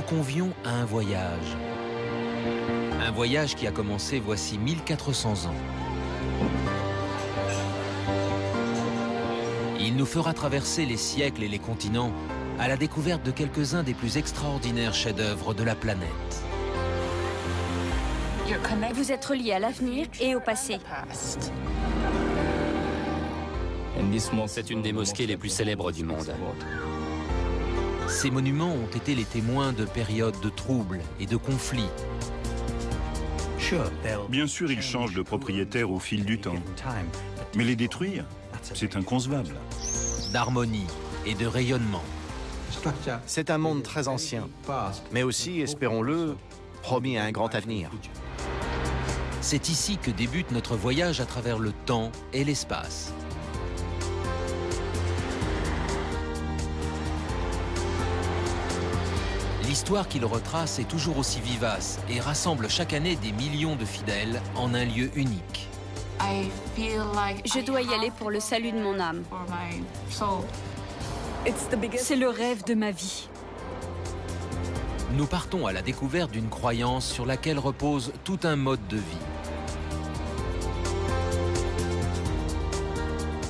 convions à un voyage. Un voyage qui a commencé voici 1400 ans. Il nous fera traverser les siècles et les continents à la découverte de quelques-uns des plus extraordinaires chefs-d'œuvre de la planète. Vous êtes relié à l'avenir et au passé. C'est une des mosquées les plus célèbres du monde. Ces monuments ont été les témoins de périodes de troubles et de conflits. Bien sûr, ils changent de propriétaire au fil du temps. Mais les détruire, c'est inconcevable. D'harmonie et de rayonnement. C'est un monde très ancien, mais aussi, espérons-le, promis à un grand avenir. C'est ici que débute notre voyage à travers le temps et l'espace. L'histoire qu'il retrace est toujours aussi vivace et rassemble chaque année des millions de fidèles en un lieu unique. Je dois y aller pour le salut de mon âme. C'est le rêve de ma vie. Nous partons à la découverte d'une croyance sur laquelle repose tout un mode de vie.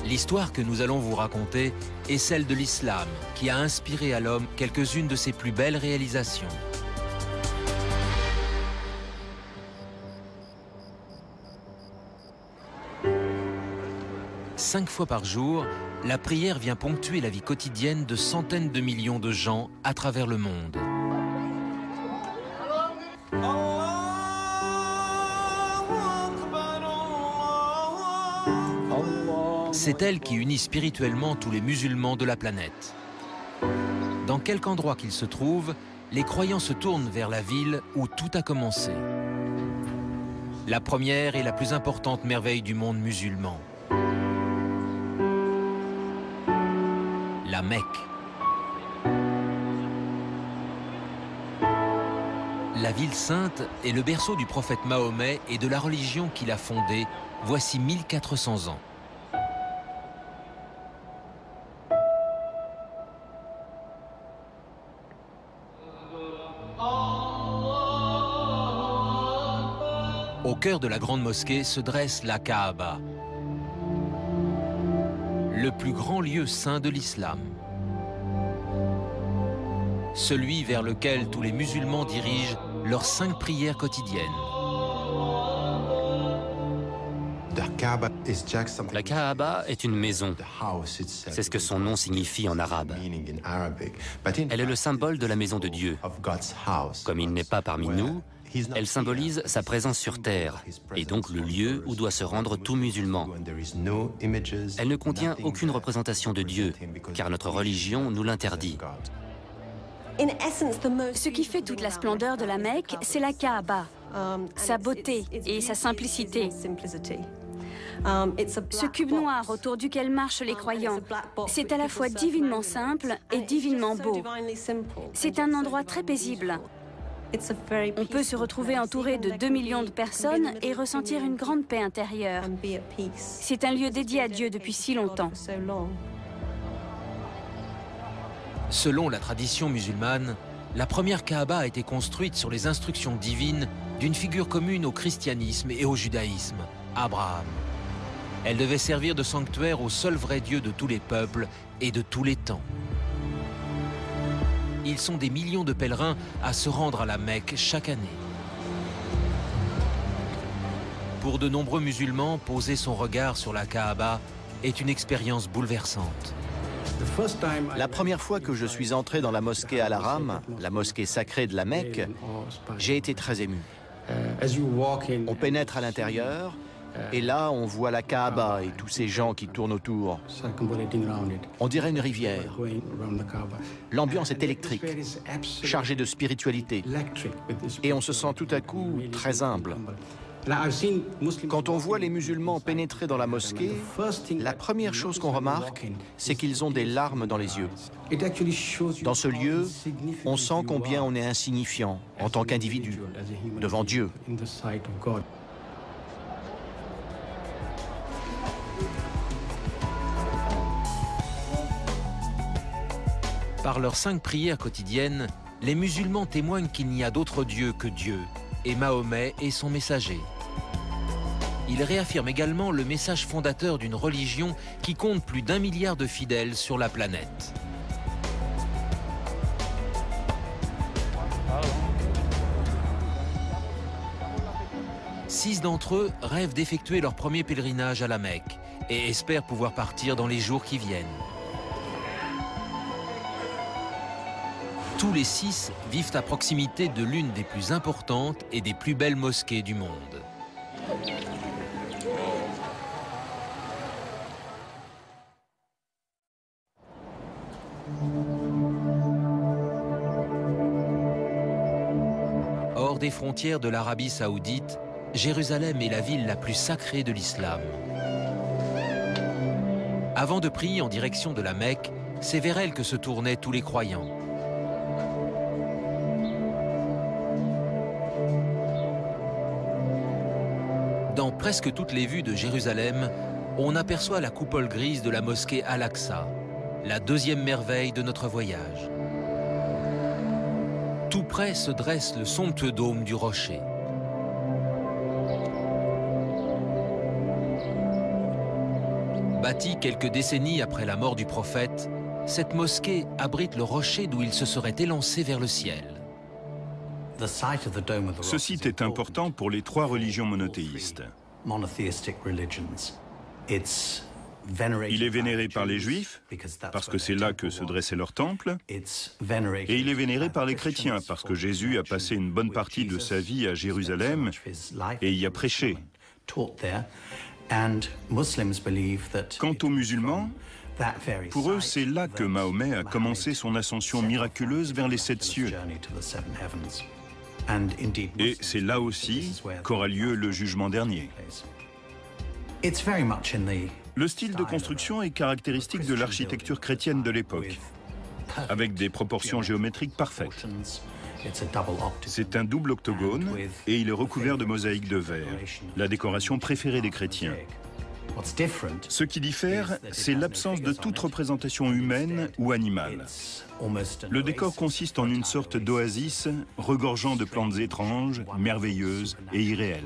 L'histoire que nous allons vous raconter est celle de l'islam, qui a inspiré à l'homme quelques-unes de ses plus belles réalisations. Cinq fois par jour, la prière vient ponctuer la vie quotidienne de centaines de millions de gens à travers le monde. C'est elle qui unit spirituellement tous les musulmans de la planète. Dans quelque endroit qu'ils se trouvent, les croyants se tournent vers la ville où tout a commencé. La première et la plus importante merveille du monde musulman. La Mecque. La ville sainte est le berceau du prophète Mahomet et de la religion qu'il a fondée voici 1400 ans. Au cœur de la grande mosquée se dresse la Kaaba, le plus grand lieu saint de l'islam. Celui vers lequel tous les musulmans dirigent leurs 5 prières quotidiennes. La Kaaba est une maison. C'est ce que son nom signifie en arabe. Elle est le symbole de la maison de Dieu. Comme il n'est pas parmi nous, elle symbolise sa présence sur terre, et donc le lieu où doit se rendre tout musulman. Elle ne contient aucune représentation de Dieu, car notre religion nous l'interdit. Ce qui fait toute la splendeur de la Mecque, c'est la Kaaba, sa beauté et sa simplicité. Ce cube noir autour duquel marchent les croyants, c'est à la fois divinement simple et divinement beau. C'est un endroit très paisible. On peut se retrouver entouré de 2 millions de personnes et ressentir une grande paix intérieure. C'est un lieu dédié à Dieu depuis si longtemps. Selon la tradition musulmane, la première Kaaba a été construite sur les instructions divines d'une figure commune au christianisme et au judaïsme, Abraham. Elle devait servir de sanctuaire au seul vrai Dieu de tous les peuples et de tous les temps. Ils sont des millions de pèlerins à se rendre à la Mecque chaque année. Pour de nombreux musulmans, poser son regard sur la Kaaba est une expérience bouleversante. La première fois que je suis entré dans la mosquée Al-Haram, la mosquée sacrée de la Mecque, j'ai été très ému. On pénètre à l'intérieur, et là on voit la Kaaba et tous ces gens qui tournent autour. On dirait une rivière. L'ambiance est électrique, chargée de spiritualité, et on se sent tout à coup très humble. Quand on voit les musulmans pénétrer dans la mosquée, la première chose qu'on remarque, c'est qu'ils ont des larmes dans les yeux. Dans ce lieu, on sent combien on est insignifiant en tant qu'individu devant Dieu. Par leurs 5 prières quotidiennes, les musulmans témoignent qu'il n'y a d'autre Dieu que Dieu, et Mahomet est son messager. Ils réaffirment également le message fondateur d'une religion qui compte plus d'1 milliard de fidèles sur la planète. Six d'entre eux rêvent d'effectuer leur premier pèlerinage à la Mecque et espèrent pouvoir partir dans les jours qui viennent. Tous les 6 vivent à proximité de l'une des plus importantes et des plus belles mosquées du monde. Hors des frontières de l'Arabie saoudite, Jérusalem est la ville la plus sacrée de l'islam. Avant de prier en direction de la Mecque, c'est vers elle que se tournaient tous les croyants. Dans presque toutes les vues de Jérusalem, on aperçoit la coupole grise de la mosquée Al-Aqsa, la deuxième merveille de notre voyage. Tout près se dresse le somptueux dôme du rocher. Bâtie quelques décennies après la mort du prophète, cette mosquée abrite le rocher d'où il se serait élancé vers le ciel. Ce site est important pour les 3 religions monothéistes. Il est vénéré par les Juifs, parce que c'est là que se dressait leur temple, et il est vénéré par les chrétiens, parce que Jésus a passé une bonne partie de sa vie à Jérusalem et y a prêché. Quant aux musulmans, pour eux, c'est là que Mahomet a commencé son ascension miraculeuse vers les 7 cieux. Et c'est là aussi qu'aura lieu le jugement dernier. Le style de construction est caractéristique de l'architecture chrétienne de l'époque, avec des proportions géométriques parfaites. C'est un double octogone et il est recouvert de mosaïques de verre, la décoration préférée des chrétiens. Ce qui diffère, c'est l'absence de toute représentation humaine ou animale. Le décor consiste en une sorte d'oasis regorgeant de plantes étranges, merveilleuses et irréelles.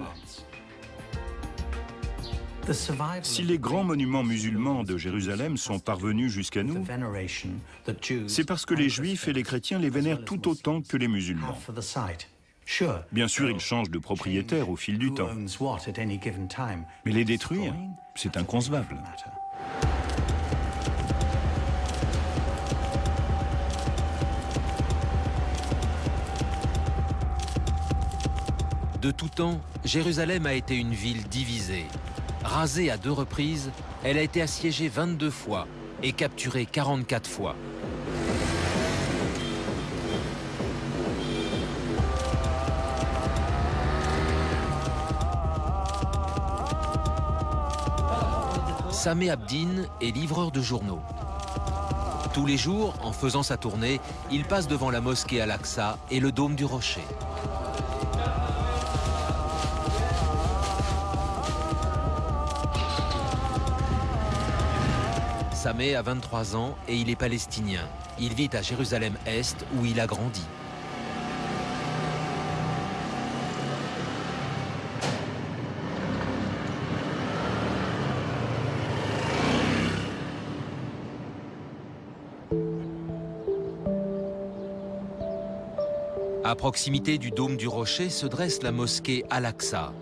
Si les grands monuments musulmans de Jérusalem sont parvenus jusqu'à nous, c'est parce que les Juifs et les chrétiens les vénèrent tout autant que les musulmans. Bien sûr, ils changent de propriétaire au fil du temps. Mais les détruire, c'est inconcevable. De tout temps, Jérusalem a été une ville divisée. Rasée à 2 reprises, elle a été assiégée 22 fois et capturée 44 fois. Sameh Abdin est livreur de journaux. Tous les jours, en faisant sa tournée, il passe devant la mosquée Al-Aqsa et le dôme du rocher. Sameh a 23 ans et il est palestinien. Il vit à Jérusalem-Est où il a grandi. À proximité du dôme du rocher se dresse la mosquée Al-Aqsa.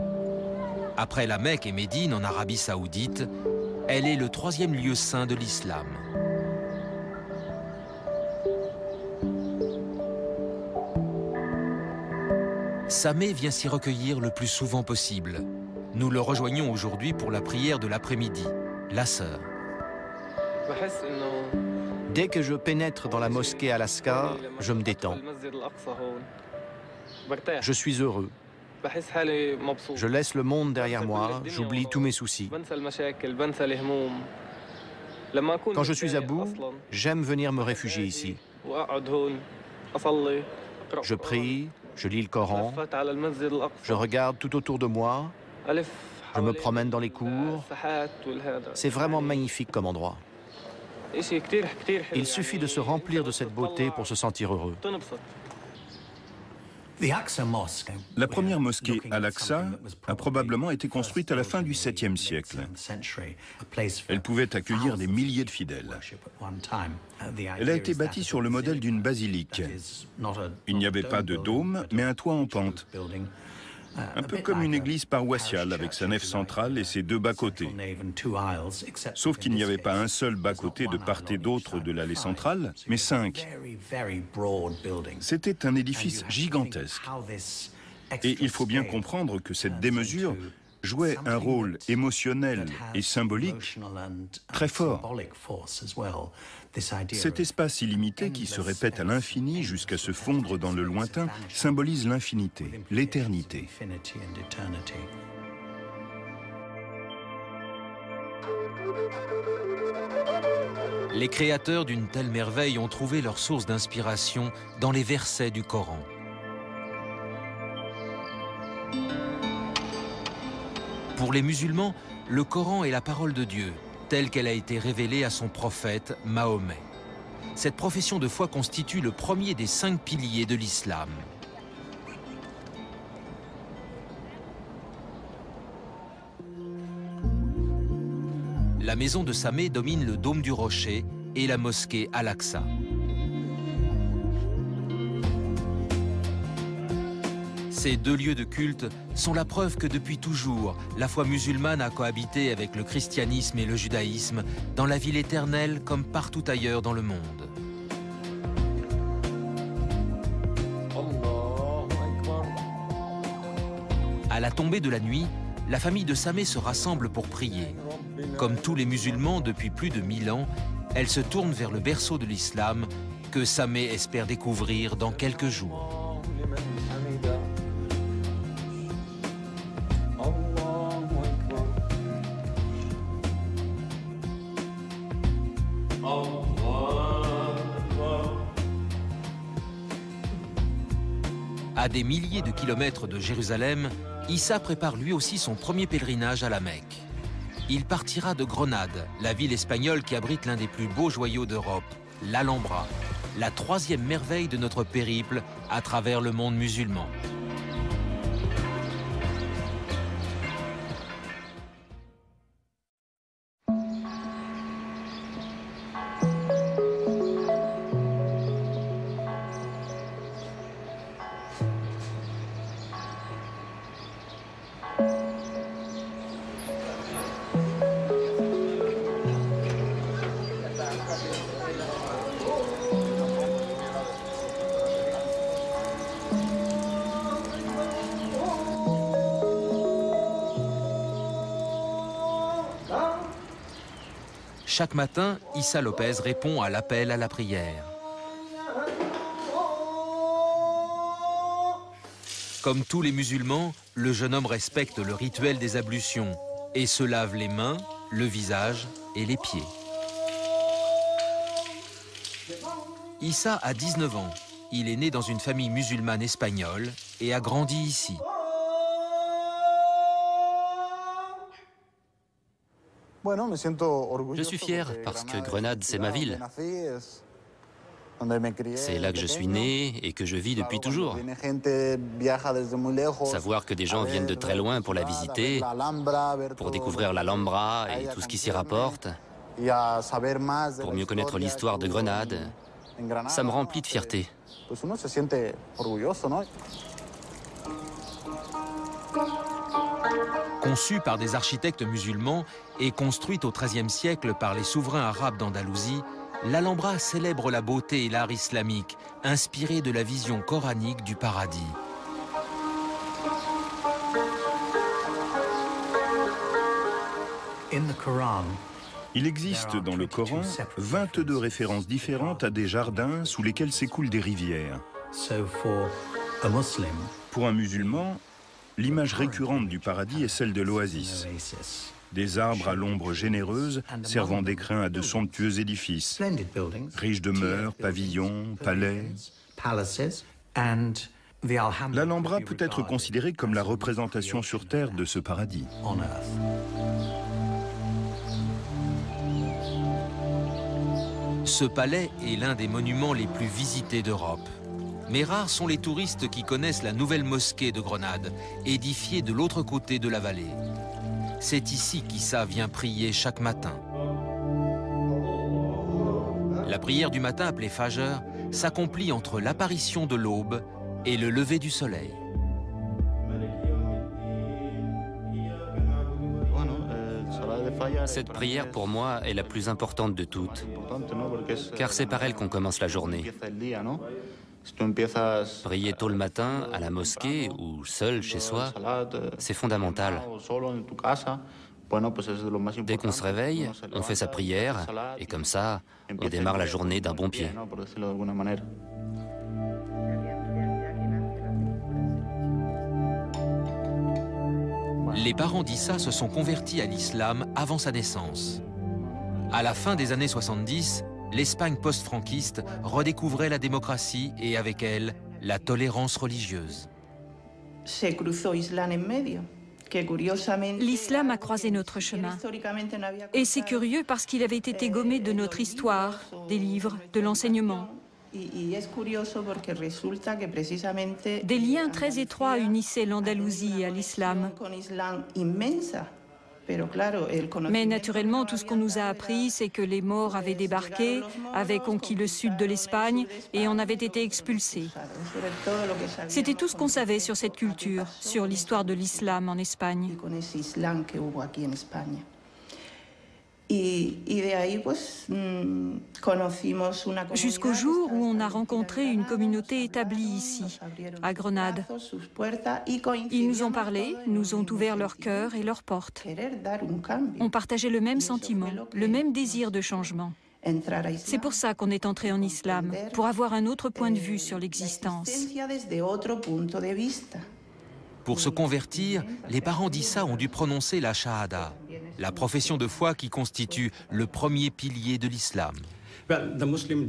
Après la Mecque et Médine en Arabie saoudite, elle est le 3e lieu saint de l'islam. Sameh vient s'y recueillir le plus souvent possible. Nous le rejoignons aujourd'hui pour la prière de l'après-midi, l'Asr. Dès que je pénètre dans la mosquée Al-Aqsa, je me détends. Je suis heureux. Je laisse le monde derrière moi, j'oublie tous mes soucis. Quand je suis à bout, j'aime venir me réfugier ici. Je prie, je lis le Coran, je regarde tout autour de moi, je me promène dans les cours. C'est vraiment magnifique comme endroit. Il suffit de se remplir de cette beauté pour se sentir heureux. La première mosquée Al-Aqsa a probablement été construite à la fin du 7e siècle. Elle pouvait accueillir des milliers de fidèles. Elle a été bâtie sur le modèle d'une basilique. Il n'y avait pas de dôme, mais un toit en pente. Un peu comme une église paroissiale avec sa nef centrale et ses deux bas-côtés. Sauf qu'il n'y avait pas un seul bas-côté de part et d'autre de l'allée centrale, mais 5. C'était un édifice gigantesque. Et il faut bien comprendre que cette démesure jouait un rôle émotionnel et symbolique très fort. Cet espace illimité qui se répète à l'infini jusqu'à se fondre dans le lointain symbolise l'infinité, l'éternité. Les créateurs d'une telle merveille ont trouvé leur source d'inspiration dans les versets du Coran. Pour les musulmans, le Coran est la parole de Dieu, telle qu'elle a été révélée à son prophète Mahomet. Cette profession de foi constitue le premier des 5 piliers de l'islam. La maison de Sameh domine le dôme du rocher et la mosquée Al-Aqsa. Ces 2 lieux de culte sont la preuve que depuis toujours, la foi musulmane a cohabité avec le christianisme et le judaïsme dans la ville éternelle comme partout ailleurs dans le monde. À la tombée de la nuit, la famille de Sameh se rassemble pour prier. Comme tous les musulmans depuis plus de 1000 ans, elle se tourne vers le berceau de l'islam que Sameh espère découvrir dans quelques jours. À des milliers de kilomètres de Jérusalem, Issa prépare lui aussi son premier pèlerinage à la Mecque. Il partira de Grenade, la ville espagnole qui abrite l'un des plus beaux joyaux d'Europe, l'Alhambra, la 3e merveille de notre périple à travers le monde musulman. Chaque matin, Issa Lopez répond à l'appel à la prière. Comme tous les musulmans, le jeune homme respecte le rituel des ablutions et se lave les mains, le visage et les pieds. Issa a 19 ans. Il est né dans une famille musulmane espagnole et a grandi ici. Je suis fier parce que Grenade, c'est ma ville. C'est là que je suis né et que je vis depuis toujours. Savoir que des gens viennent de très loin pour la visiter, pour découvrir l'Alhambra et tout ce qui s'y rapporte, pour mieux connaître l'histoire de Grenade, ça me remplit de fierté. Conçue par des architectes musulmans et construite au XIIIe siècle par les souverains arabes d'Andalousie, l'Alhambra célèbre la beauté et l'art islamique, inspirés de la vision coranique du paradis. Il existe dans le Coran 22 références différentes à des jardins sous lesquels s'écoulent des rivières. Pour un musulman, l'image récurrente du paradis est celle de l'oasis. Des arbres à l'ombre généreuse servant d'écrin à de somptueux édifices, riches demeures, pavillons, palais. L'Alhambra peut être considérée comme la représentation sur terre de ce paradis. Ce palais est l'un des monuments les plus visités d'Europe. Mais rares sont les touristes qui connaissent la nouvelle mosquée de Grenade, édifiée de l'autre côté de la vallée. C'est ici qu'Issa vient prier chaque matin. La prière du matin, appelée Fajr, s'accomplit entre l'apparition de l'aube et le lever du soleil. Cette prière, pour moi, est la plus importante de toutes, car c'est par elle qu'on commence la journée. Prier tôt le matin, à la mosquée ou seul chez soi, c'est fondamental. Dès qu'on se réveille, on fait sa prière, et comme ça, on démarre la journée d'un bon pied. Les parents d'Issa se sont convertis à l'islam avant sa naissance. À la fin des années 70, l'Espagne post-franquiste redécouvrait la démocratie et avec elle, la tolérance religieuse. L'islam a croisé notre chemin. Et c'est curieux parce qu'il avait été gommé de notre histoire, des livres, de l'enseignement. Des liens très étroits unissaient l'Andalousie à l'islam. Mais naturellement, tout ce qu'on nous a appris, c'est que les Maures avaient débarqué, avaient conquis le sud de l'Espagne et en avaient été expulsés. C'était tout ce qu'on savait sur cette culture, sur l'histoire de l'islam en Espagne. Jusqu'au jour où on a rencontré une communauté établie ici, à Grenade. Ils nous ont parlé, nous ont ouvert leur cœur et leurs portes. On partageait le même sentiment, le même désir de changement. C'est pour ça qu'on est entré en islam, pour avoir un autre point de vue sur l'existence. Pour se convertir, les parents d'Issa ont dû prononcer la Shahada, la profession de foi qui constitue le premier pilier de l'islam.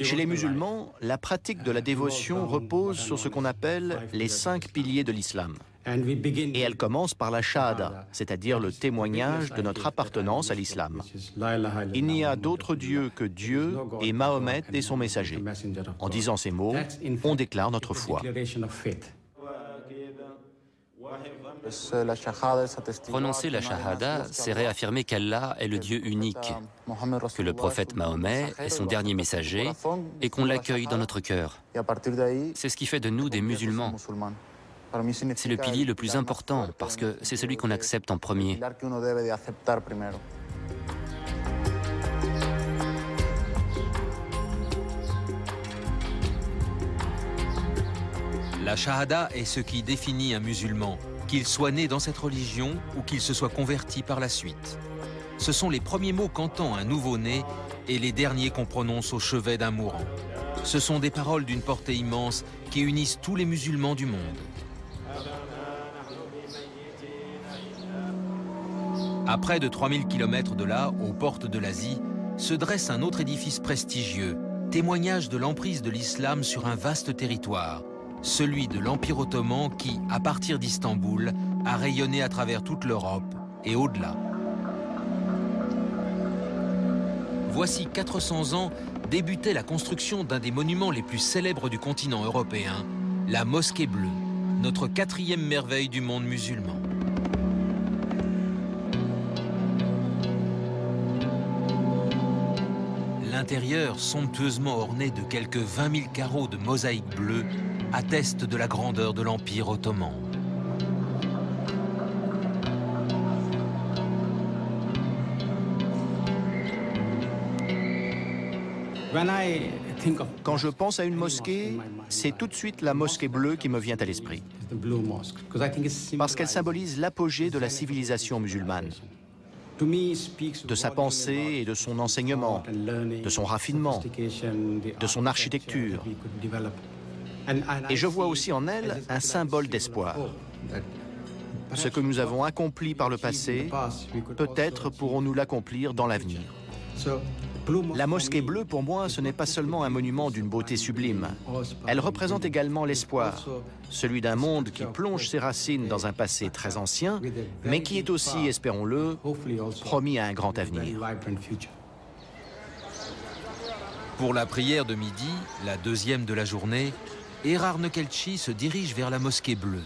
Chez les musulmans, la pratique de la dévotion repose sur ce qu'on appelle les 5 piliers de l'islam. Et elle commence par la Shahada, c'est-à-dire le témoignage de notre appartenance à l'islam. Il n'y a d'autre Dieu que Dieu et Mahomet et son messager. En disant ces mots, on déclare notre foi. Prononcer la Shahada, c'est réaffirmer qu'Allah est le Dieu unique, que le prophète Mahomet est son dernier messager et qu'on l'accueille dans notre cœur. C'est ce qui fait de nous des musulmans. C'est le pilier le plus important parce que c'est celui qu'on accepte en premier. La Shahada est ce qui définit un musulman, qu'il soit né dans cette religion ou qu'il se soit converti par la suite. Ce sont les premiers mots qu'entend un nouveau-né et les derniers qu'on prononce au chevet d'un mourant. Ce sont des paroles d'une portée immense qui unissent tous les musulmans du monde. À près de 3000 km de là, aux portes de l'Asie, se dresse un autre édifice prestigieux, témoignage de l'emprise de l'islam sur un vaste territoire, celui de l'Empire ottoman qui, à partir d'Istanbul, a rayonné à travers toute l'Europe et au-delà. Voici 400 ans débutait la construction d'un des monuments les plus célèbres du continent européen, la Mosquée Bleue, notre 4e merveille du monde musulman. L'intérieur, somptueusement orné de quelques 20 000 carreaux de mosaïque bleue, atteste de la grandeur de l'Empire ottoman. Quand je pense à une mosquée, c'est tout de suite la mosquée bleue qui me vient à l'esprit. Parce qu'elle symbolise l'apogée de la civilisation musulmane, de sa pensée et de son enseignement, de son raffinement, de son architecture. Et je vois aussi en elle un symbole d'espoir. Ce que nous avons accompli par le passé, peut-être pourrons-nous l'accomplir dans l'avenir. La mosquée bleue, pour moi, ce n'est pas seulement un monument d'une beauté sublime. Elle représente également l'espoir, celui d'un monde qui plonge ses racines dans un passé très ancien, mais qui est aussi, espérons-le, promis à un grand avenir. Pour la prière de midi, la 2e de la journée, Erar Nekelchi se dirige vers la mosquée bleue.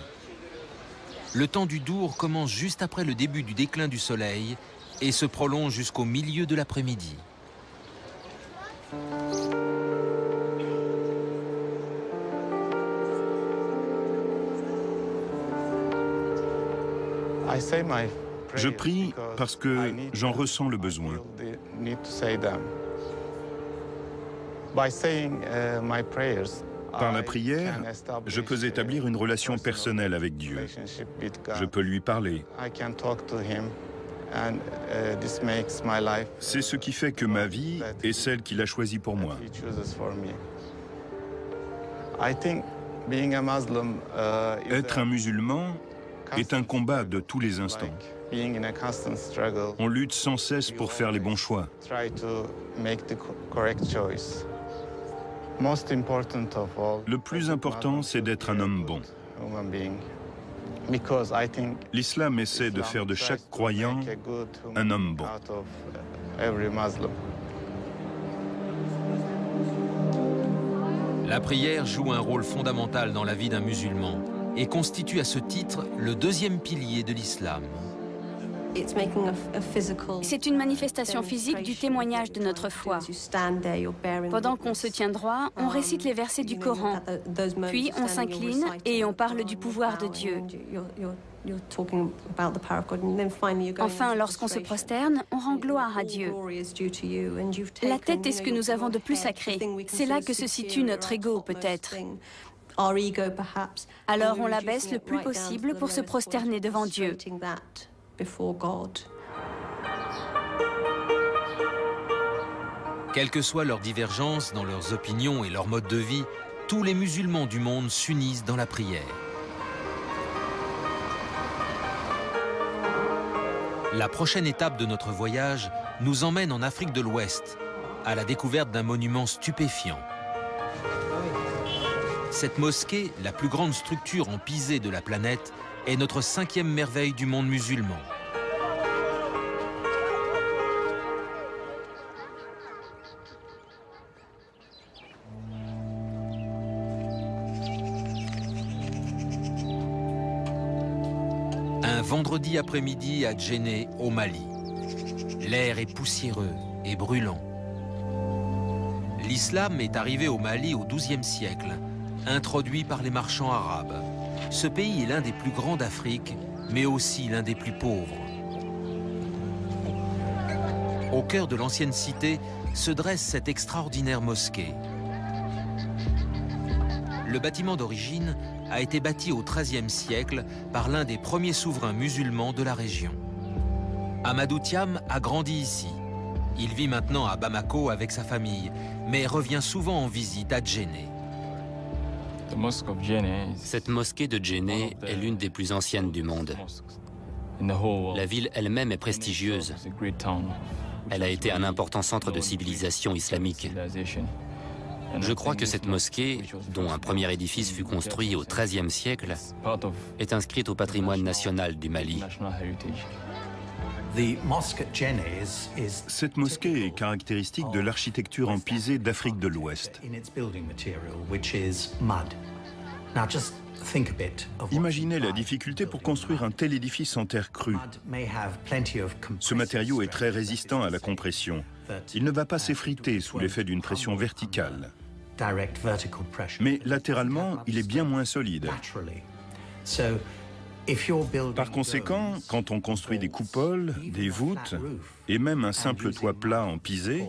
Le temps du dour commence juste après le début du déclin du soleil et se prolonge jusqu'au milieu de l'après-midi. Je prie parce que j'en ressens le besoin. Par la prière, je peux établir une relation personnelle avec Dieu. Je peux lui parler. C'est ce qui fait que ma vie est celle qu'il a choisie pour moi. Être un musulman est un combat de tous les instants. On lutte sans cesse pour faire les bons choix. Le plus important, c'est d'être un homme bon. L'islam essaie de faire de chaque croyant un homme bon. La prière joue un rôle fondamental dans la vie d'un musulman et constitue à ce titre le deuxième pilier de l'islam. C'est une manifestation physique du témoignage de notre foi. Pendant qu'on se tient droit, on récite les versets du Coran, puis on s'incline et on parle du pouvoir de Dieu. Enfin, lorsqu'on se prosterne, on rend gloire à Dieu. La tête est ce que nous avons de plus sacré. C'est là que se situe notre ego, peut-être. Alors on l'abaisse le plus possible pour se prosterner devant Dieu. Quelles que soient leurs divergences dans leurs opinions et leur mode de vie, tous les musulmans du monde s'unissent dans la prière. La prochaine étape de notre voyage nous emmène en Afrique de l'Ouest, à la découverte d'un monument stupéfiant. Cette mosquée, la plus grande structure en pisé de la planète, est notre 5e merveille du monde musulman. Un vendredi après-midi à Djenné, au Mali. L'air est poussiéreux et brûlant. L'islam est arrivé au Mali au XIIe siècle, introduit par les marchands arabes. Ce pays est l'un des plus grands d'Afrique, mais aussi l'un des plus pauvres. Au cœur de l'ancienne cité se dresse cette extraordinaire mosquée. Le bâtiment d'origine a été bâti au XIIIe siècle par l'un des premiers souverains musulmans de la région. Amadou Thiam a grandi ici. Il vit maintenant à Bamako avec sa famille, mais revient souvent en visite à Djenné. Cette mosquée de Djenné est l'une des plus anciennes du monde. La ville elle-même est prestigieuse. Elle a été un important centre de civilisation islamique. Je crois que cette mosquée, dont un premier édifice fut construit au XIIIe siècle, est inscrite au patrimoine national du Mali. Cette mosquée est caractéristique de l'architecture en pisé d'Afrique de l'Ouest. Imaginez la difficulté pour construire un tel édifice en terre crue. Ce matériau est très résistant à la compression. Il ne va pas s'effriter sous l'effet d'une pression verticale. Mais latéralement, il est bien moins solide. Par conséquent, quand on construit des coupoles, des voûtes et même un simple toit plat en pisé,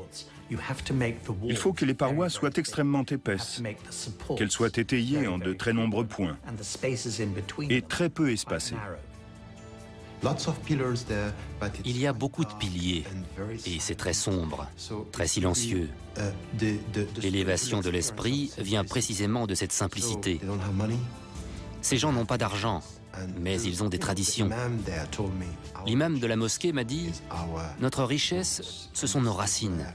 il faut que les parois soient extrêmement épaisses, qu'elles soient étayées en de très nombreux points et très peu espacées. Il y a beaucoup de piliers et c'est très sombre, très silencieux. L'élévation de l'esprit vient précisément de cette simplicité. Ces gens n'ont pas d'argent, mais ils ont des traditions. L'imam de la mosquée m'a dit « Notre richesse, ce sont nos racines.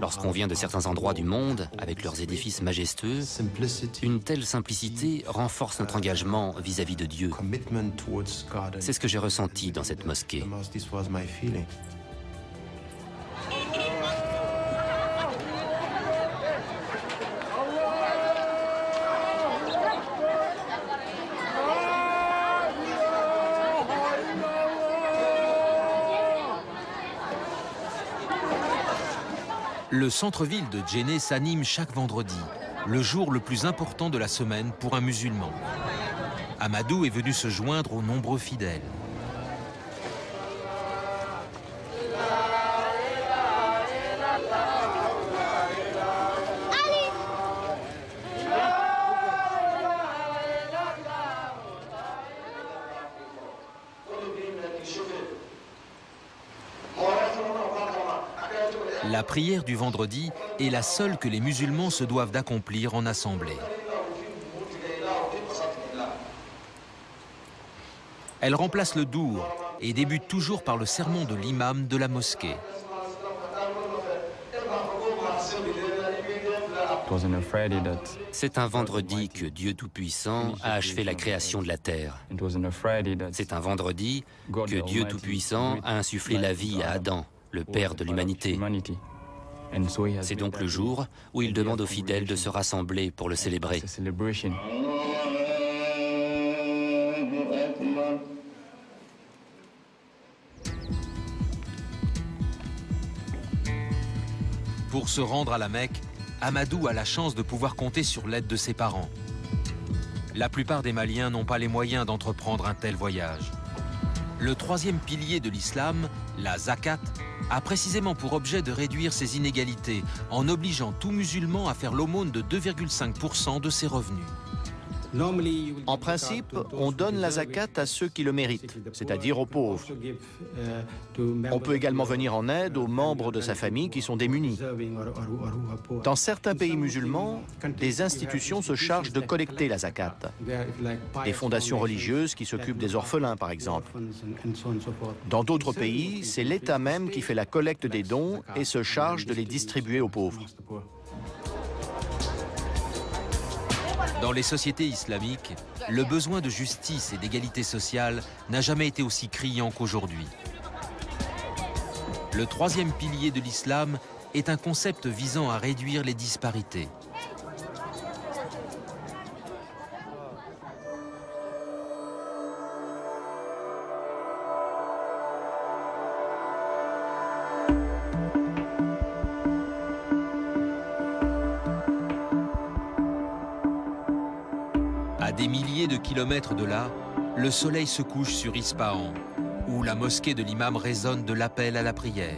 Lorsqu'on vient de certains endroits du monde, avec leurs édifices majestueux, une telle simplicité renforce notre engagement vis-à-vis de Dieu. C'est ce que j'ai ressenti dans cette mosquée. Le centre-ville de Djenné s'anime chaque vendredi, le jour le plus important de la semaine pour un musulman. Amadou est venu se joindre aux nombreux fidèles. La prière du vendredi est la seule que les musulmans se doivent d'accomplir en assemblée. Elle remplace le dour et débute toujours par le sermon de l'imam de la mosquée. C'est un vendredi que Dieu Tout-Puissant a achevé la création de la terre. C'est un vendredi que Dieu Tout-Puissant a insufflé la vie à Adam, le père de l'humanité. C'est donc le jour où il demande aux fidèles de se rassembler pour le célébrer. Pour se rendre à la Mecque, Amadou a la chance de pouvoir compter sur l'aide de ses parents. La plupart des Maliens n'ont pas les moyens d'entreprendre un tel voyage. Le troisième pilier de l'islam, la zakat, a précisément pour objet de réduire ces inégalités en obligeant tout musulman à faire l'aumône de 2,5% de ses revenus. En principe, on donne la zakat à ceux qui le méritent, c'est-à-dire aux pauvres. On peut également venir en aide aux membres de sa famille qui sont démunis. Dans certains pays musulmans, des institutions se chargent de collecter la zakat. Des fondations religieuses qui s'occupent des orphelins, par exemple. Dans d'autres pays, c'est l'État même qui fait la collecte des dons et se charge de les distribuer aux pauvres. Dans les sociétés islamiques, le besoin de justice et d'égalité sociale n'a jamais été aussi criant qu'aujourd'hui. Le troisième pilier de l'islam est un concept visant à réduire les disparités. À des milliers de kilomètres de là, le soleil se couche sur Ispahan, où la mosquée de l'imam résonne de l'appel à la prière.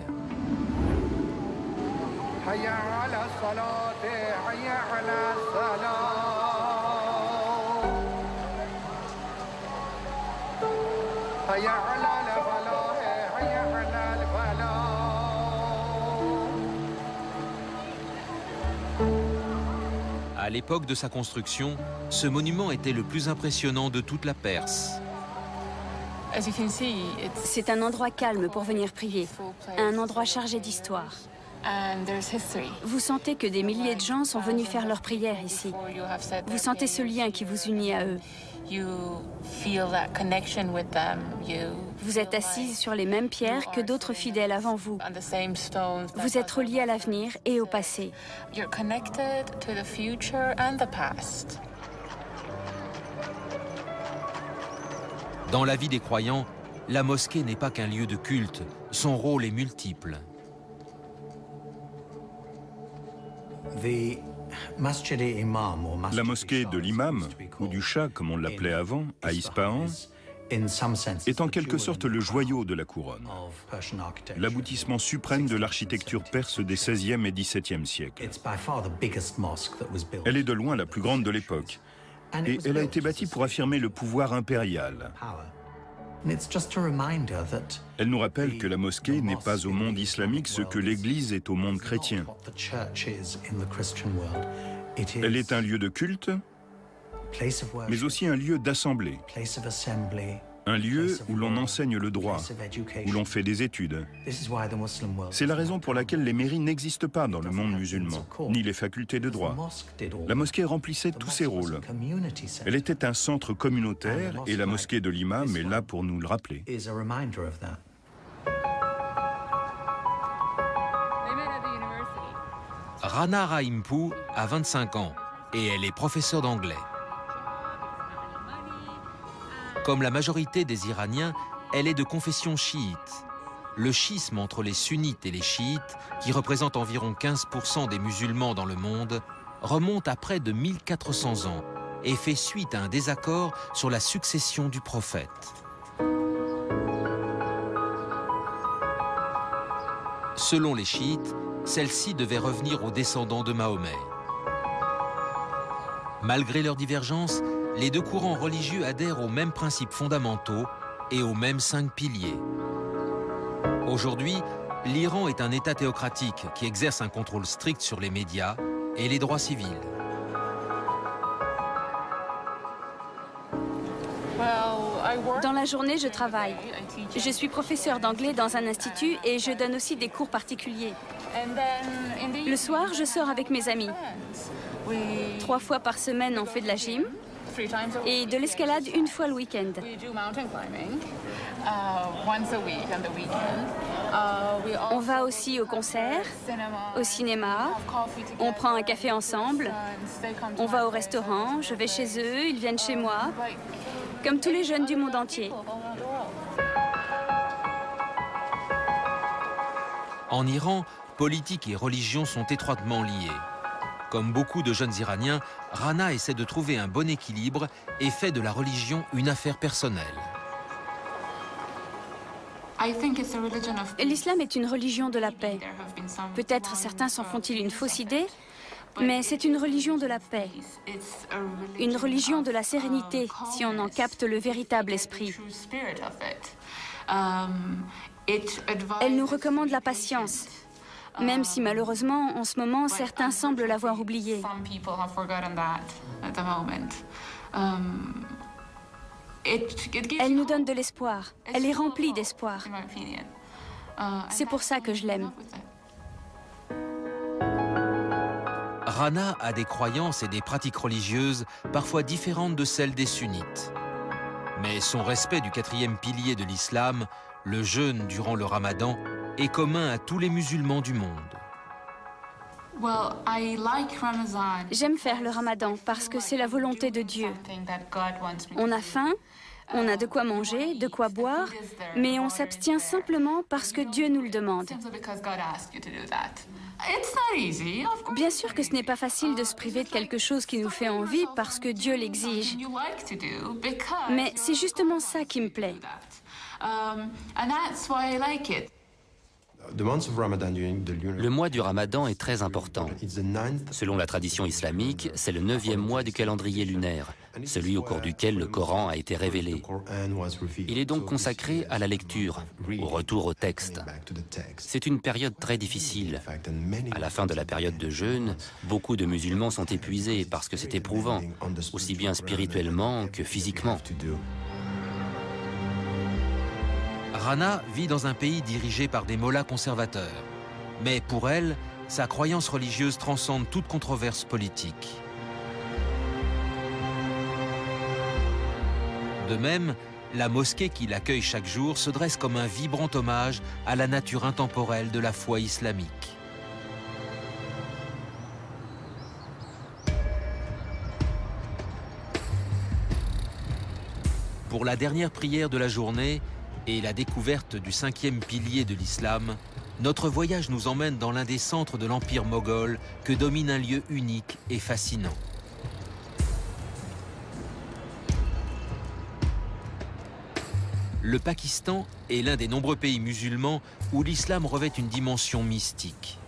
À l'époque de sa construction, ce monument était le plus impressionnant de toute la Perse. C'est un endroit calme pour venir prier, un endroit chargé d'histoire. Vous sentez que des milliers de gens sont venus faire leur prière ici. Vous sentez ce lien qui vous unit à eux. Vous êtes assise sur les mêmes pierres que d'autres fidèles avant vous. Vous êtes reliés à l'avenir et au passé. Dans la vie des croyants, la mosquée n'est pas qu'un lieu de culte. Son rôle est multiple. La mosquée de l'imam, ou du Shah comme on l'appelait avant, à Ispahan, est en quelque sorte le joyau de la couronne, l'aboutissement suprême de l'architecture perse des XVIe et XVIIe siècles. Elle est de loin la plus grande de l'époque, et elle a été bâtie pour affirmer le pouvoir impérial. Elle nous rappelle que la mosquée n'est pas au monde islamique ce que l'Église est au monde chrétien. Elle est un lieu de culte, mais aussi un lieu d'assemblée, un lieu où l'on enseigne le droit, où l'on fait des études. C'est la raison pour laquelle les mairies n'existent pas dans le monde musulman, ni les facultés de droit. La mosquée remplissait tous ses rôles. Elle était un centre communautaire et la mosquée de l'imam est là pour nous le rappeler. Rana Rahimpou a 25 ans et elle est professeure d'anglais. Comme la majorité des Iraniens, elle est de confession chiite. le schisme entre les sunnites et les chiites, qui représentent environ 15% des musulmans dans le monde, remonte à près de 1400 ans et fait suite à un désaccord sur la succession du prophète. Selon les chiites, celle-ci devait revenir aux descendants de Mahomet. Malgré leurs divergences, les deux courants religieux adhèrent aux mêmes principes fondamentaux et aux mêmes 5 piliers. Aujourd'hui, l'Iran est un État théocratique qui exerce un contrôle strict sur les médias et les droits civils. Dans la journée, je travaille. Je suis professeur d'anglais dans un institut et je donne aussi des cours particuliers. Le soir, je sors avec mes amis. 3 fois par semaine, on fait de la gym et de l'escalade 1 fois le week-end. On va aussi au concert, au cinéma, on prend un café ensemble, on va au restaurant, je vais chez eux, ils viennent chez moi, comme tous les jeunes du monde entier. En Iran, politique et religion sont étroitement liées. Comme beaucoup de jeunes Iraniens, Rana essaie de trouver un bon équilibre et fait de la religion une affaire personnelle. L'islam est une religion de la paix. Peut-être certains s'en font-ils une fausse idée, mais c'est une religion de la paix. Une religion de la sérénité, si on en capte le véritable esprit. Elle nous recommande la patience, même si malheureusement, en ce moment, certains semblent l'avoir oublié. Elle nous donne de l'espoir. Elle est remplie d'espoir. C'est pour ça que je l'aime. Rana a des croyances et des pratiques religieuses parfois différentes de celles des sunnites. Mais son respect du 4e pilier de l'islam, le jeûne durant le ramadan, est commun à tous les musulmans du monde. J'aime faire le ramadan parce que c'est la volonté de Dieu. On a faim, on a de quoi manger, de quoi boire, mais on s'abstient simplement parce que Dieu nous le demande. Bien sûr que ce n'est pas facile de se priver de quelque chose qui nous fait envie parce que Dieu l'exige. Mais c'est justement ça qui me plaît. Le mois du Ramadan est très important. Selon la tradition islamique, c'est le 9e mois du calendrier lunaire, celui au cours duquel le Coran a été révélé. Il est donc consacré à la lecture, au retour au texte. C'est une période très difficile. À la fin de la période de jeûne, beaucoup de musulmans sont épuisés parce que c'est éprouvant, aussi bien spirituellement que physiquement. Rana vit dans un pays dirigé par des mollahs conservateurs. Mais pour elle, sa croyance religieuse transcende toute controverse politique. De même, la mosquée qui l'accueille chaque jour se dresse comme un vibrant hommage à la nature intemporelle de la foi islamique. Pour la dernière prière de la journée, et la découverte du 5e pilier de l'islam, notre voyage nous emmène dans l'un des centres de l'Empire moghol que domine un lieu unique et fascinant. Le Pakistan est l'un des nombreux pays musulmans où l'islam revêt une dimension mystique.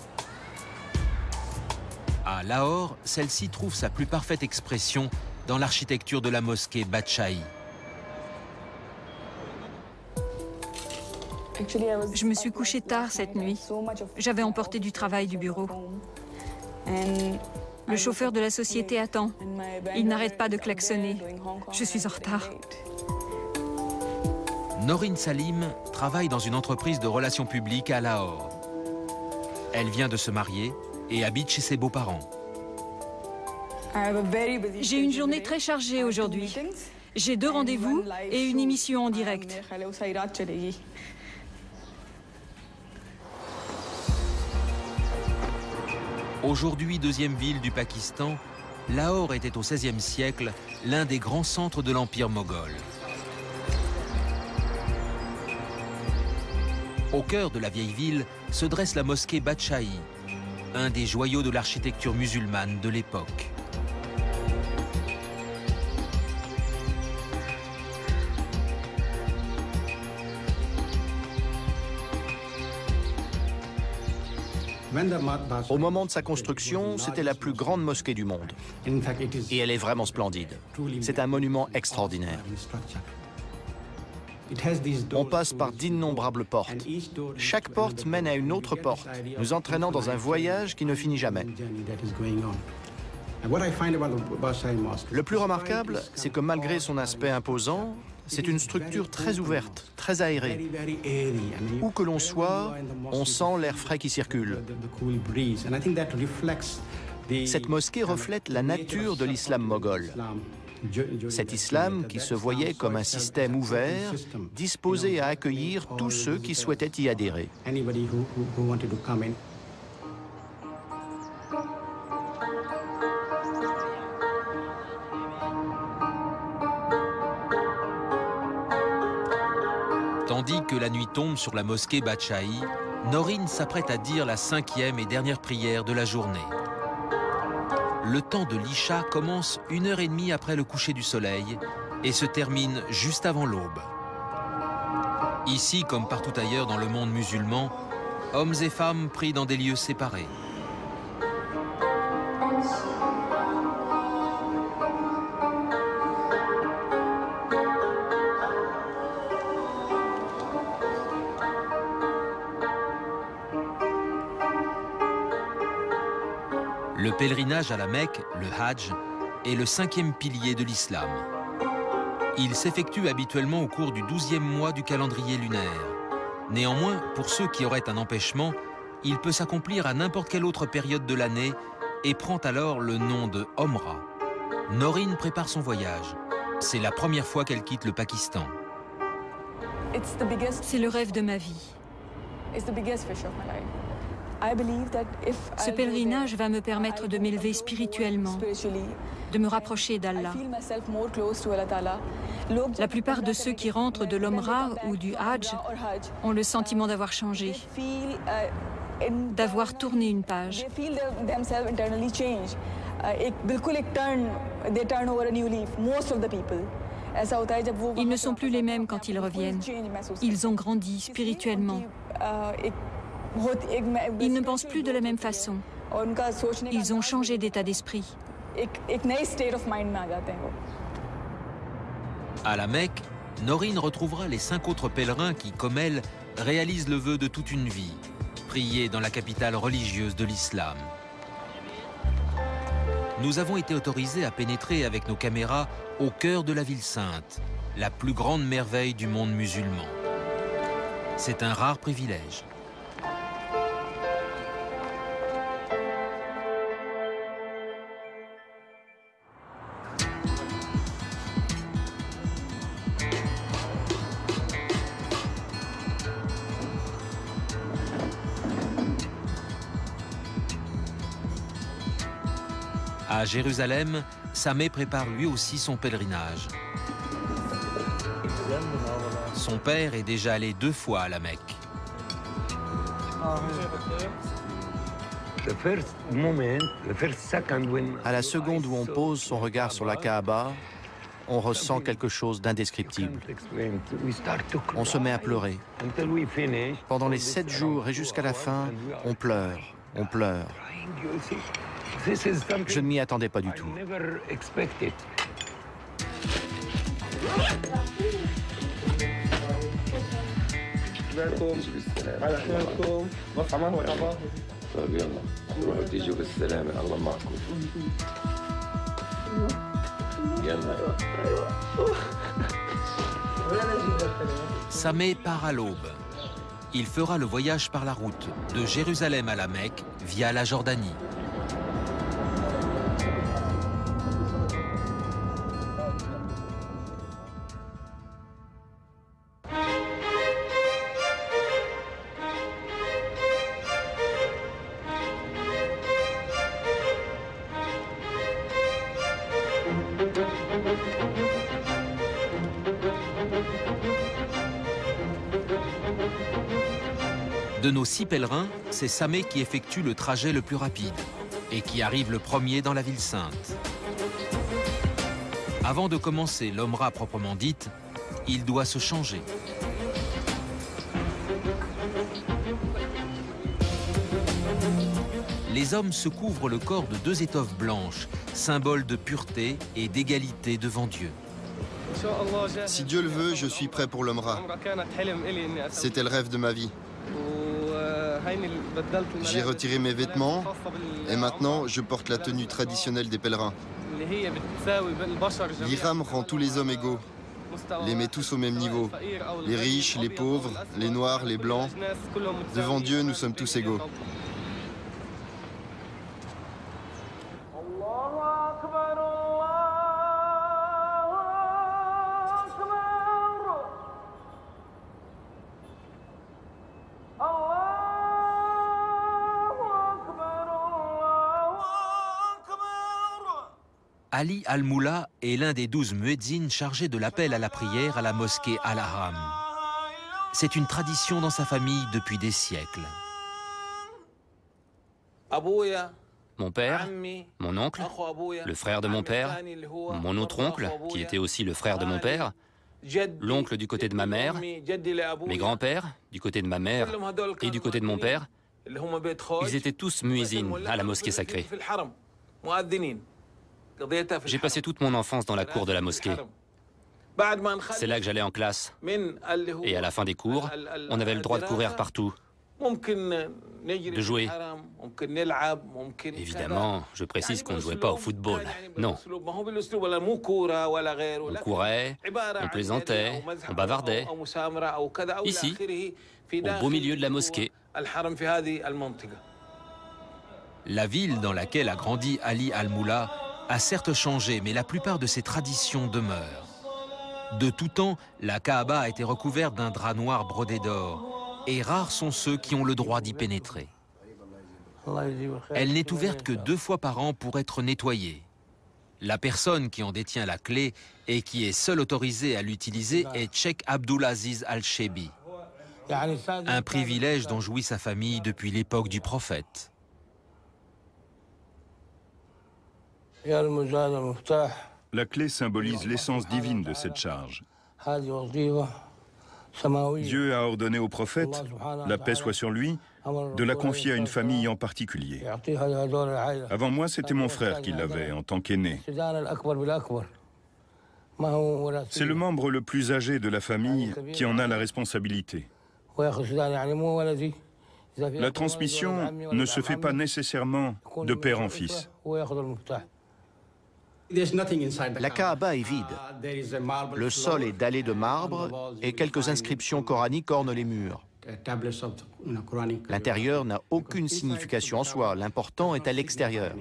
À Lahore, celle-ci trouve sa plus parfaite expression dans l'architecture de la mosquée Badshahi. Je me suis couchée tard cette nuit. J'avais emporté du travail du bureau. Le chauffeur de la société attend. Il n'arrête pas de klaxonner. Je suis en retard. Noreen Salim travaille dans une entreprise de relations publiques à Lahore. Elle vient de se marier et habite chez ses beaux-parents. J'ai une journée très chargée aujourd'hui. J'ai 2 rendez-vous et une émission en direct. Aujourd'hui 2e ville du Pakistan, Lahore était au XVIe siècle l'un des grands centres de l'Empire moghol. Au cœur de la vieille ville se dresse la mosquée Badshahi, un des joyaux de l'architecture musulmane de l'époque. Au moment de sa construction, c'était la plus grande mosquée du monde. Et elle est vraiment splendide. C'est un monument extraordinaire. On passe par d'innombrables portes. Chaque porte mène à une autre porte, nous entraînant dans un voyage qui ne finit jamais. Le plus remarquable, c'est que malgré son aspect imposant, c'est une structure très ouverte, très aérée. Où que l'on soit, on sent l'air frais qui circule. Cette mosquée reflète la nature de l'islam moghol. Cet islam qui se voyait comme un système ouvert, disposé à accueillir tous ceux qui souhaitaient y adhérer. Tandis que la nuit tombe sur la mosquée Badshahi, Noreen s'apprête à dire la 5e et dernière prière de la journée. Le temps de l'Isha commence 1h30 après le coucher du soleil et se termine juste avant l'aube. Ici, comme partout ailleurs dans le monde musulman, hommes et femmes prient dans des lieux séparés. Le pèlerinage à la Mecque, le Hajj, est le 5e pilier de l'islam. Il s'effectue habituellement au cours du 12e mois du calendrier lunaire. Néanmoins, pour ceux qui auraient un empêchement, il peut s'accomplir à n'importe quelle autre période de l'année et prend alors le nom de Omra. Noreen prépare son voyage. C'est la première fois qu'elle quitte le Pakistan. C'est le rêve de ma vie. Ce pèlerinage va me permettre de m'élever spirituellement, de me rapprocher d'Allah. La plupart de ceux qui rentrent de l'Omra ou du Hajj ont le sentiment d'avoir changé, d'avoir tourné une page. Ils ne sont plus les mêmes quand ils reviennent. Ils ont grandi spirituellement. Ils ne pensent plus de la même façon. Ils ont changé d'état d'esprit. À la Mecque, Noreen retrouvera les 5 autres pèlerins qui, comme elle, réalisent le vœu de toute une vie, prier dans la capitale religieuse de l'islam. Nous avons été autorisés à pénétrer avec nos caméras au cœur de la ville sainte, la plus grande merveille du monde musulman. C'est un rare privilège. À Jérusalem, Sameh prépare lui aussi son pèlerinage. Son père est déjà allé 2 fois à la Mecque. À la seconde où on pose son regard sur la Kaaba, on ressent quelque chose d'indescriptible. On se met à pleurer. Pendant les 7 jours et jusqu'à la fin, on pleure, on pleure. Je ne m'y attendais pas du tout. Sameh part à l'aube. Il fera le voyage par la route de Jérusalem à la Mecque via la Jordanie. De nos 6 pèlerins, c'est Sameh qui effectue le trajet le plus rapide et qui arrive le premier dans la ville sainte. Avant de commencer l'Omra proprement dite, il doit se changer. Les hommes se couvrent le corps de 2 étoffes blanches, symbole de pureté et d'égalité devant Dieu. Si Dieu le veut, je suis prêt pour l'Omra. C'était le rêve de ma vie. J'ai retiré mes vêtements et maintenant je porte la tenue traditionnelle des pèlerins. L'Ihram rend tous les hommes égaux, les met tous au même niveau. Les riches, les pauvres, les noirs, les blancs. Devant Dieu, nous sommes tous égaux. Ali Al-Moula est l'un des 12 muezzins chargés de l'appel à la prière à la mosquée Al-Haram. C'est une tradition dans sa famille depuis des siècles. Mon père, mon oncle, le frère de mon père, mon autre oncle, qui était aussi le frère de mon père, l'oncle du côté de ma mère, mes grands-pères, du côté de ma mère et du côté de mon père, ils étaient tous muezzins à la mosquée sacrée. J'ai passé toute mon enfance dans la cour de la mosquée. C'est là que j'allais en classe. Et à la fin des cours, on avait le droit de courir partout, de jouer. Évidemment, je précise qu'on ne jouait pas au football. Non. On courait, on plaisantait, on bavardait. Ici, au beau milieu de la mosquée. La ville dans laquelle a grandi Ali Al-Moula a certes changé, mais la plupart de ses traditions demeurent. De tout temps, la Kaaba a été recouverte d'un drap noir brodé d'or, et rares sont ceux qui ont le droit d'y pénétrer. Elle n'est ouverte que 2 fois par an pour être nettoyée. La personne qui en détient la clé et qui est seule autorisée à l'utiliser est Cheikh Abdulaziz Al-Shebi, un privilège dont jouit sa famille depuis l'époque du prophète. La clé symbolise l'essence divine de cette charge. Dieu a ordonné au prophète, la paix soit sur lui, de la confier à une famille en particulier. Avant moi, c'était mon frère qui l'avait en tant qu'aîné. C'est le membre le plus âgé de la famille qui en a la responsabilité. La transmission ne se fait pas nécessairement de père en fils. La Kaaba est vide. Le sol est dallé de marbre et quelques inscriptions coraniques ornent les murs. L'intérieur n'a aucune signification en soi. L'important est à l'extérieur.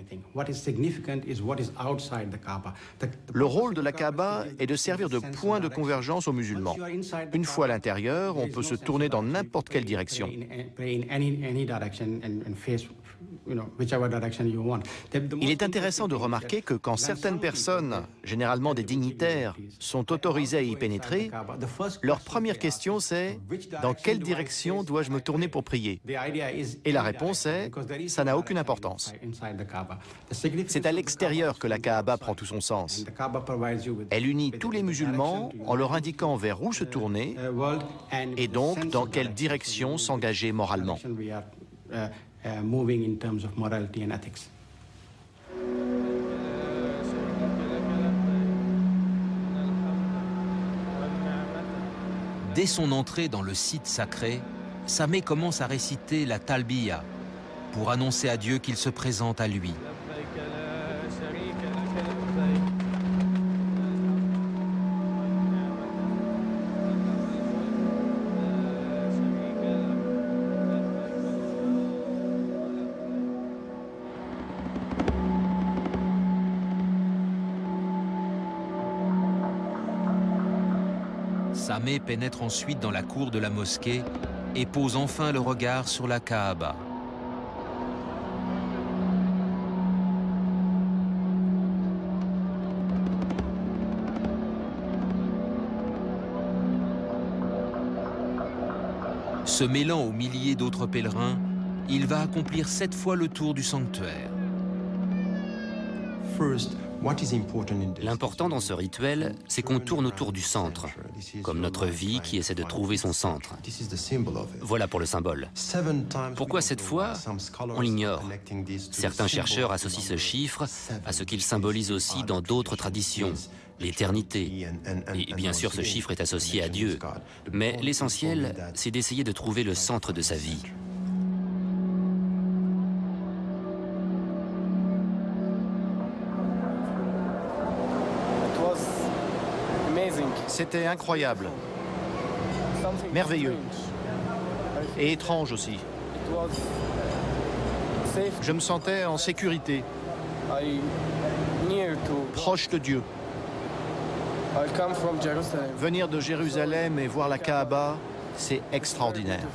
Le rôle de la Kaaba est de servir de point de convergence aux musulmans. Une fois à l'intérieur, on peut se tourner dans n'importe quelle direction. Il est intéressant de remarquer que quand certaines personnes, généralement des dignitaires, sont autorisées à y pénétrer, leur première question c'est « Dans quelle direction dois-je me tourner pour prier ?» Et la réponse est « Ça n'a aucune importance ». C'est à l'extérieur que la Kaaba prend tout son sens. Elle unit tous les musulmans en leur indiquant vers où se tourner et donc dans quelle direction s'engager moralement. Moving in terms of morality and ethics. Dès son entrée dans le site sacré, Sameh commence à réciter la Talbiya pour annoncer à Dieu qu'il se présente à lui. Sameh pénètre ensuite dans la cour de la mosquée et pose enfin le regard sur la Kaaba. Se mêlant aux milliers d'autres pèlerins, il va accomplir 7 fois le tour du sanctuaire. L'important dans ce rituel, c'est qu'on tourne autour du centre, comme notre vie qui essaie de trouver son centre. Voilà pour le symbole. Pourquoi 7 fois? On l'ignore. Certains chercheurs associent ce chiffre à ce qu'il symbolise aussi dans d'autres traditions, l'éternité. Et bien sûr, ce chiffre est associé à Dieu. Mais l'essentiel, c'est d'essayer de trouver le centre de sa vie. C'était incroyable, merveilleux et étrange aussi. Je me sentais en sécurité, proche de Dieu. Venir de Jérusalem et voir la Kaaba, c'est extraordinaire.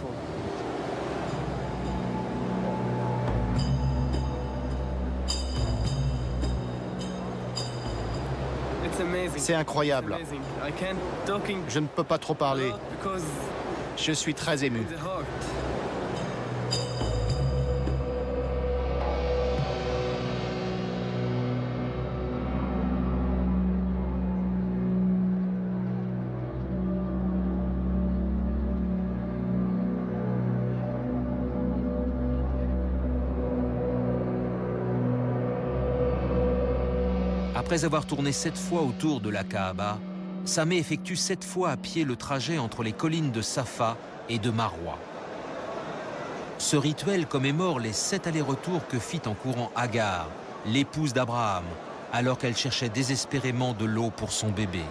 C'est incroyable. Je ne peux pas trop parler. Je suis très ému. Après avoir tourné 7 fois autour de la Kaaba, Sameh effectue 7 fois à pied le trajet entre les collines de Safa et de Marwa. Ce rituel commémore les 7 allers-retours que fit en courant Agar, l'épouse d'Abraham, alors qu'elle cherchait désespérément de l'eau pour son bébé.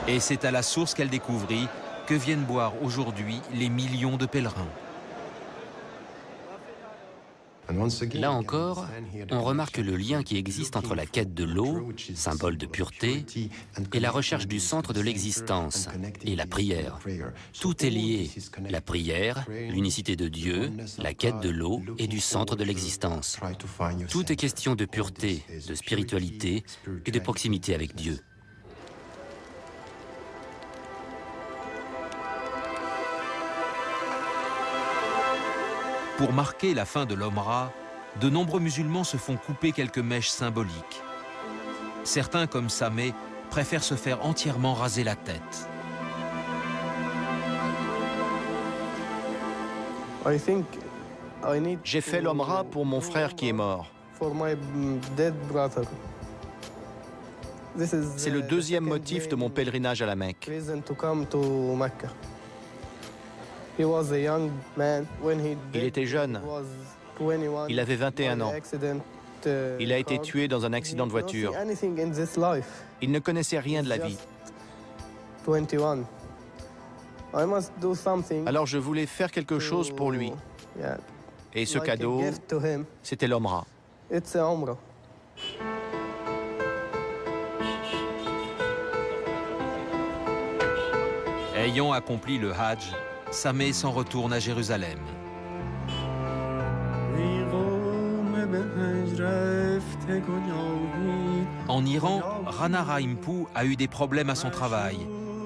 Et c'est à la source qu'elle découvrit que viennent boire aujourd'hui les millions de pèlerins. Là encore, on remarque le lien qui existe entre la quête de l'eau, symbole de pureté, et la recherche du centre de l'existence, et la prière. Tout est lié, la prière, l'unicité de Dieu, la quête de l'eau et du centre de l'existence. Tout est question de pureté, de spiritualité et de proximité avec Dieu. Pour marquer la fin de l'Omra, de nombreux musulmans se font couper quelques mèches symboliques. Certains, comme Sameh, préfèrent se faire entièrement raser la tête. J'ai fait l'Omra pour mon frère qui est mort. C'est le deuxième motif de mon pèlerinage à la Mecque. Il était jeune. Il avait 21 ans. Il a été tué dans un accident de voiture. Il ne connaissait rien de la vie. Alors je voulais faire quelque chose pour lui. Et ce cadeau, c'était l'Omra. Ayant accompli le Hajj, Sameh s'en retourne à Jérusalem. En Iran, Rana Rahimpur a eu des problèmes à son travail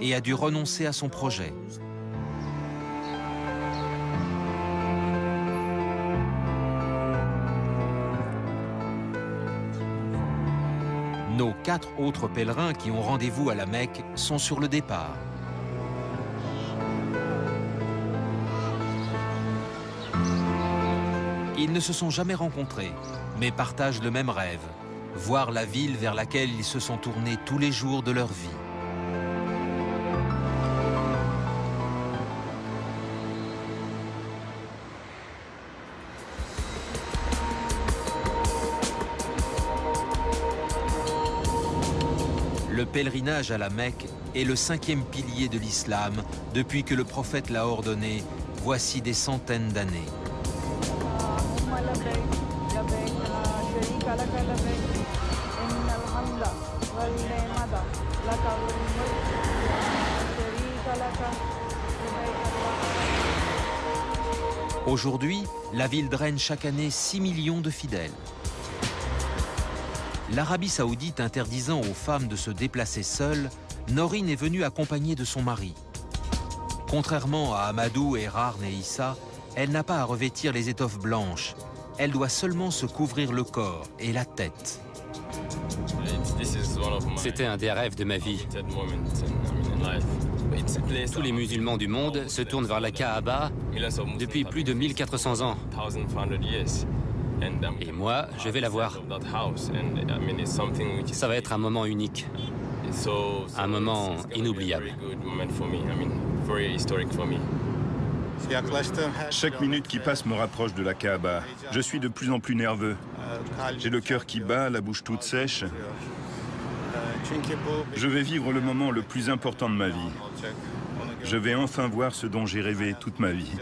et a dû renoncer à son projet. Nos 4 autres pèlerins qui ont rendez-vous à la Mecque sont sur le départ. Ils ne se sont jamais rencontrés, mais partagent le même rêve, voir la ville vers laquelle ils se sont tournés tous les jours de leur vie. Le pèlerinage à la Mecque est le 5e pilier de l'islam depuis que le prophète l'a ordonné, voici des centaines d'années. Aujourd'hui, la ville draine chaque année 6 millions de fidèles. L'Arabie saoudite interdisant aux femmes de se déplacer seules, Noreen est venue accompagnée de son mari. Contrairement à Amadou, Erarn et Issa, elle n'a pas à revêtir les étoffes blanches. Elle doit seulement se couvrir le corps et la tête. C'était un des rêves de ma vie. Tous les musulmans du monde se tournent vers la Kaaba depuis plus de 1400 ans. Et moi, je vais la voir. Ça va être un moment unique. Un moment inoubliable. Chaque minute qui passe me rapproche de la Kaaba. Je suis de plus en plus nerveux. J'ai le cœur qui bat, la bouche toute sèche. Je vais vivre le moment le plus important de ma vie. Je vais enfin voir ce dont j'ai rêvé toute ma vie.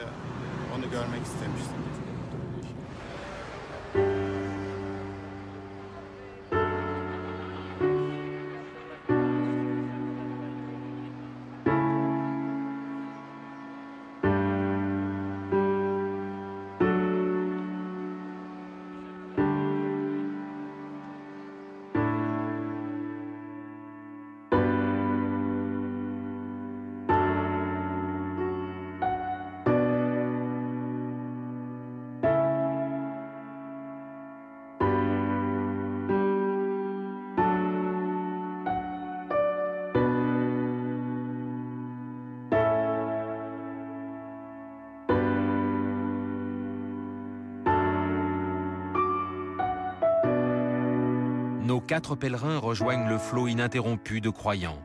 Nos 4 pèlerins rejoignent le flot ininterrompu de croyants.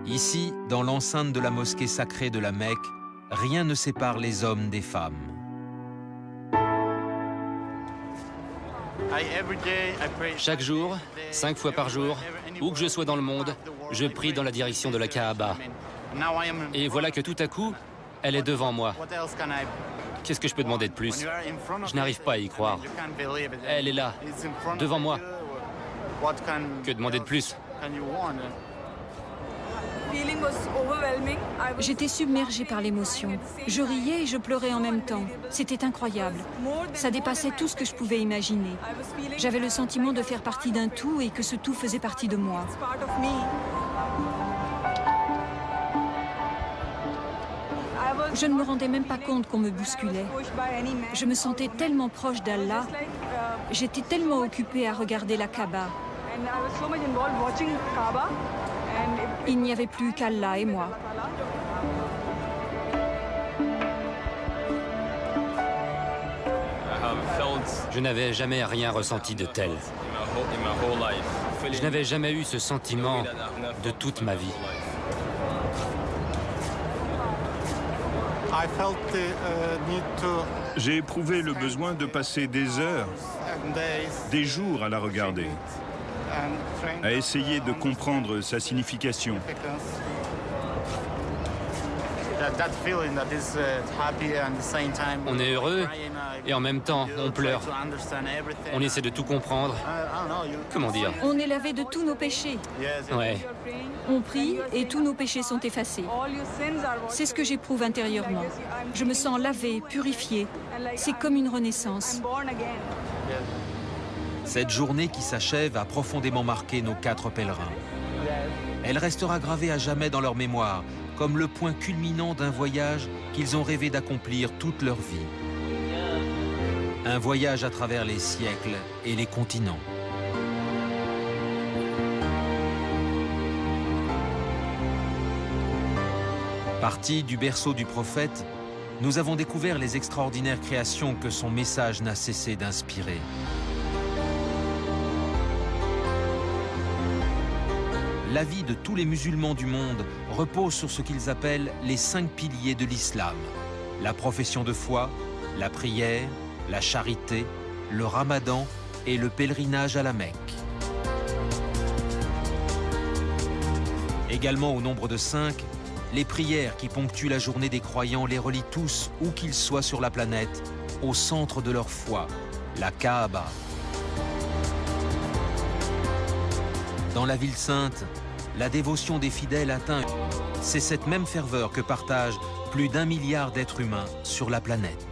Ici, dans l'enceinte de la mosquée sacrée de la Mecque, rien ne sépare les hommes des femmes. Chaque jour, 5 fois par jour, où que je sois dans le monde, je prie dans la direction de la Kaaba. Et voilà que tout à coup, elle est devant moi. Qu'est-ce que je peux demander de plus? Je n'arrive pas à y croire. Elle est là, devant moi. Que demander de plus? J'étais submergée par l'émotion. Je riais et je pleurais en même temps. C'était incroyable. Ça dépassait tout ce que je pouvais imaginer. J'avais le sentiment de faire partie d'un tout et que ce tout faisait partie de moi. Je ne me rendais même pas compte qu'on me bousculait. Je me sentais tellement proche d'Allah. J'étais tellement occupée à regarder la Kaaba. Il n'y avait plus qu'Allah et moi. Je n'avais jamais rien ressenti de tel. Je n'avais jamais eu ce sentiment de toute ma vie. J'ai éprouvé le besoin de passer des heures, des jours à la regarder, à essayer de comprendre sa signification. On est heureux et en même temps on pleure. On essaie de tout comprendre. Comment dire? On est lavé de tous nos péchés. Ouais. On prie et tous nos péchés sont effacés. C'est ce que j'éprouve intérieurement. Je me sens lavée, purifiée. C'est comme une renaissance. Cette journée qui s'achève a profondément marqué nos 4 pèlerins. Elle restera gravée à jamais dans leur mémoire, comme le point culminant d'un voyage qu'ils ont rêvé d'accomplir toute leur vie. Un voyage à travers les siècles et les continents. Partis du berceau du prophète, nous avons découvert les extraordinaires créations que son message n'a cessé d'inspirer. La vie de tous les musulmans du monde repose sur ce qu'ils appellent les 5 piliers de l'islam. La profession de foi, la prière, la charité, le ramadan et le pèlerinage à la Mecque. Également au nombre de 5, les prières qui ponctuent la journée des croyants les relient tous, où qu'ils soient sur la planète, au centre de leur foi, la Kaaba. Dans la ville sainte, la dévotion des fidèles atteint. C'est cette même ferveur que partagent plus d'1 milliard d'êtres humains sur la planète.